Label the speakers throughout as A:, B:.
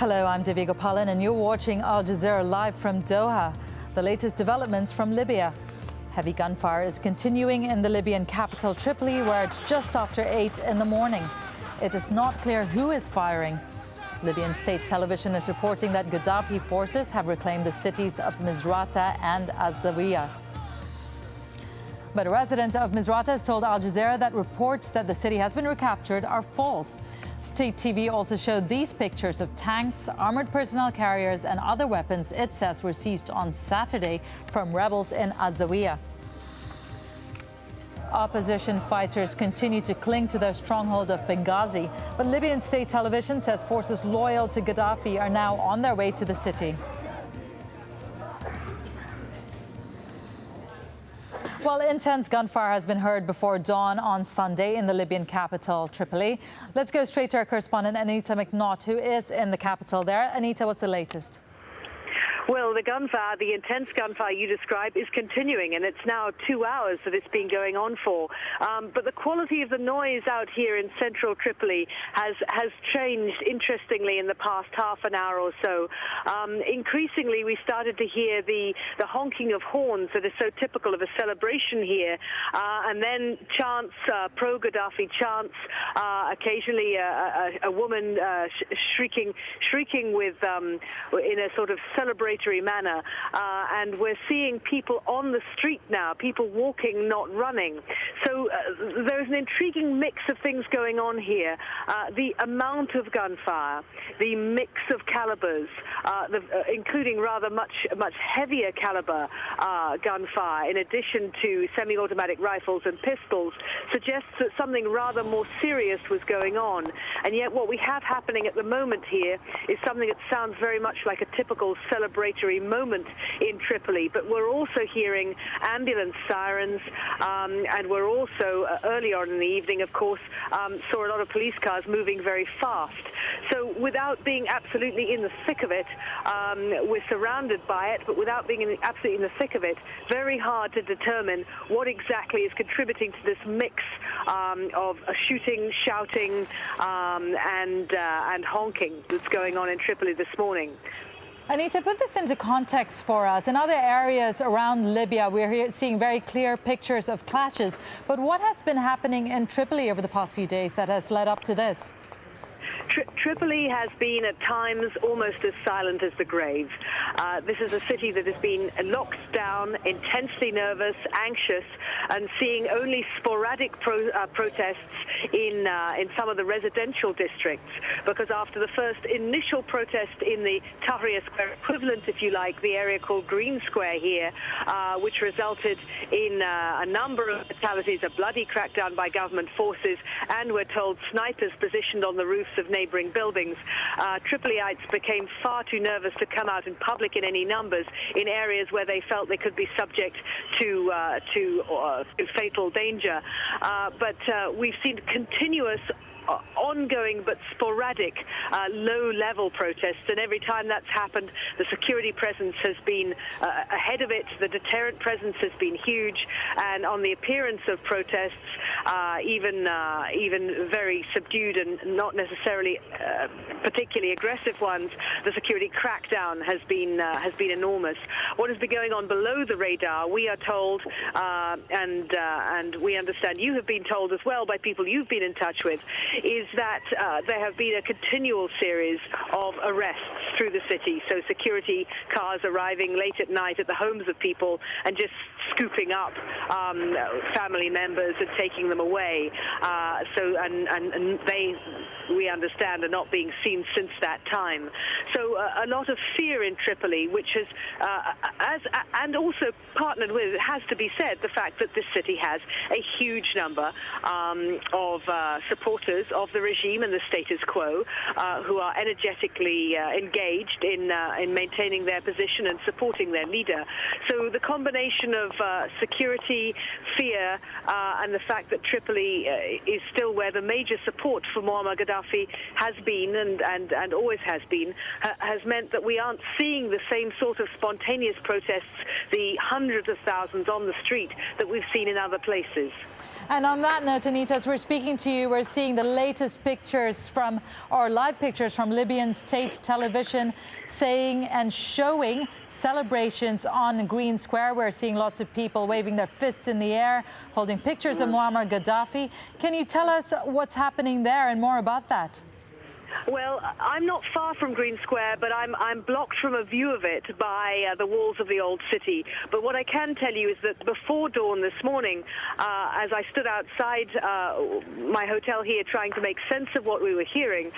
A: Hello, I'm Devi Gopalan and you're watching Al Jazeera live from Doha. The latest developments from Libya. Heavy gunfire is continuing in the Libyan capital Tripoli, where it's just after 8 in the morning. It is not clear who is firing. Libyan state television is reporting that Gaddafi forces have reclaimed the cities of Misrata and AlJazeera. But a resident of Misrata has told Al Jazeera that reports that the city has been recaptured are false. State TV also showed these pictures of tanks, armored personnel carriers and other weapons it says were seized on Saturday from rebels in AlJazeera. Opposition fighters continue to cling to their stronghold of Benghazi, but Libyan state television says forces loyal to Gaddafi are now on their way to the city. Well, intense gunfire has been heard before dawn on Sunday in the Libyan capital, Tripoli. Let's go straight to our correspondent, Anita McNaught, who is in the capital there. Anita, what's the latest?
B: Well, the intense gunfire you describe is continuing, and it's now 2 hours that it's been going on for. But the quality of the noise out here in central Tripoli has changed, interestingly, in the past half an hour or so. Increasingly, we started to hear the honking of horns that is so typical of a celebration here, and then chants, pro-Gaddafi chants, occasionally a woman shrieking with in a sort of celebratory manner, and we're seeing people on the street now, people walking, not running. So there's an intriguing mix of things going on here. The amount of gunfire, the mix of calibers, including rather much heavier caliber gunfire, in addition to semi-automatic rifles and pistols, suggests that something rather more serious was going on. And yet what we have happening at the moment here is something that sounds very much like a typical celebratory moment in Tripoli. But we're also hearing ambulance sirens, and we're also, early on in the evening, of course, saw a lot of police cars moving very fast. So without being absolutely in the thick of it, we're surrounded by it, but without being absolutely in the thick of it, very hard to determine what exactly is contributing to this mix of shooting, shouting, and honking that's going on in Tripoli this morning.
A: Anita, put this into context for us. In other areas around Libya, we're seeing very clear pictures of clashes. But what has been happening in Tripoli over the past few days that has led up to this?
B: Tripoli has been at times almost as silent as the grave. This is a city that has been locked down, intensely nervous, anxious, and seeing only sporadic protests in some of the residential districts. Because after the first initial protest in the Tahrir Square equivalent, if you like, the area called Green Square here, which resulted in a number of fatalities, a bloody crackdown by government forces, and we're told snipers positioned on the roofs of neighboring buildings, Tripoliites became far too nervous to come out in public in any numbers in areas where they felt they could be subject to fatal danger. But we've seen continuous ongoing but sporadic low-level protests, and every time that's happened, the security presence has been ahead of it. The deterrent presence has been huge, and on the appearance of protests, even very subdued and not necessarily particularly aggressive ones, the security crackdown has been enormous. What has been going on below the radar, we are told, and we understand you have been told as well by people you've been in touch with, is that there have been a continual series of arrests through the city. So security cars arriving late at night at the homes of people and just scooping up family members and taking them away. And they, we understand, are not being seen since that time. So a lot of fear in Tripoli, which has, and also partnered with, it has to be said, the fact that this city has a huge number of supporters of the regime and the status quo, who are energetically engaged in maintaining their position and supporting their leader. So the combination of security, fear, and the fact that Tripoli is still where the major support for Muammar Gaddafi has been and always has been, has meant that we aren't seeing the same sort of spontaneous protests, the hundreds of thousands on the street that we've seen in other places.
A: And on that note, Anita, as we're speaking to you, we're seeing the latest pictures from, or live pictures from Libyan state television saying and showing celebrations on Green Square. We're seeing lots of people waving their fists in the air, holding pictures of Muammar Gaddafi. Can you tell us what's happening there and more about that?
B: Well, I'm not far from Green Square, but I'm blocked from a view of it by the walls of the old city. But what I can tell you is that before dawn this morning, as I stood outside my hotel here trying to make sense of what we were hearing,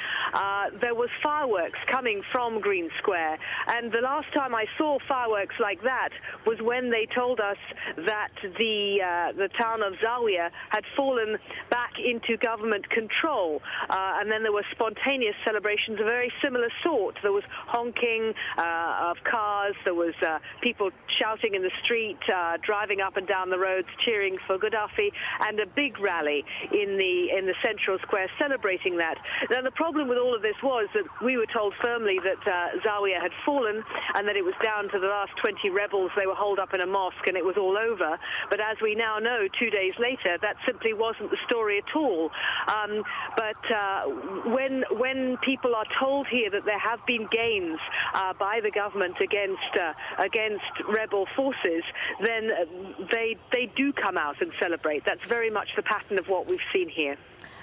B: there was fireworks coming from Green Square. And the last time I saw fireworks like that was when they told us that the town of Zawiya had fallen back into government control. And then there were spontaneous celebrations of a very similar sort. There was honking of cars, there was people shouting in the street, driving up and down the roads, cheering for Gaddafi, and a big rally in the central square celebrating that. Now, the problem with all of this was that we were told firmly that Zawiya had fallen and that it was down to the last 20 rebels. They were holed up in a mosque and it was all over. But as we now know, 2 days later, that simply wasn't the story at all. When people are told here that there have been gains by the government against rebel forces, then they do come out and celebrate. That's very much the pattern of what we've seen here.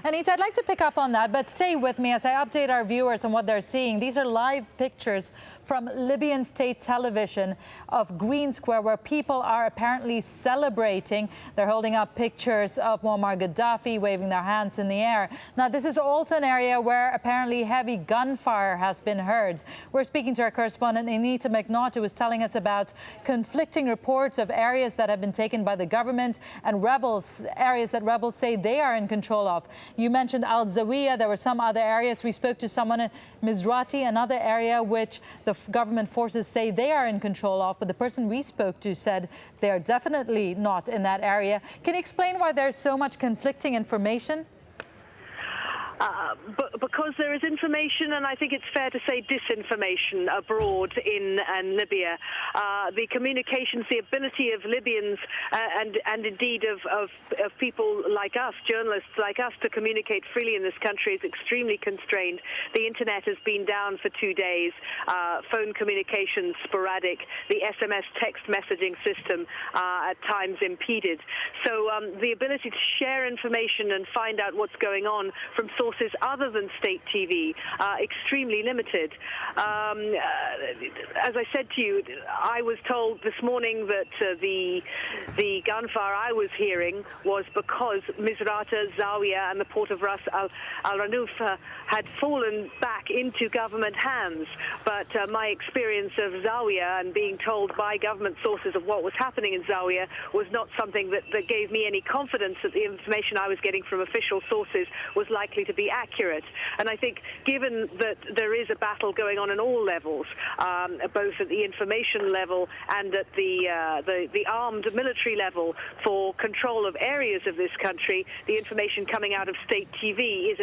A: Anita, I'd like to pick up on that, but stay with me as I update our viewers on what they're seeing. These are live pictures from Libyan state television of Green Square, where people are apparently celebrating. They're holding up pictures of Muammar Gaddafi, waving their hands in the air. Now, this is also an area where apparently heavy gunfire has been heard. We're speaking to our correspondent, Anita McNaught, who is telling us about conflicting reports of areas that have been taken by the government and areas that rebels say they are in control of. You mentioned AlJazeera. There were some other areas. We spoke to someone in Mizrati, another area which the government forces say they are in control of. But the person we spoke to said they are definitely not in that area. Can you explain why there's so much conflicting information?
B: Because there is information, and I think it's fair to say disinformation abroad in Libya. The communications, the ability of Libyans and indeed of people like us, journalists like us, to communicate freely in this country is extremely constrained. The internet has been down for 2 days, phone communications sporadic, the SMS text messaging system at times impeded. So the ability to share information and find out what's going on from sources other than state TV, extremely limited. As I said to you, I was told this morning that the gunfire I was hearing was because Misrata, Zawiya and the port of Ras al-Ranuf had fallen back into government hands. But my experience of Zawiya and being told by government sources of what was happening in Zawiya was not something that gave me any confidence that the information I was getting from official sources was likely to be accurate. And I think given that there is a battle going on in all levels, both at the information level and at the armed military level for control of areas of this country, the information coming out of state TV is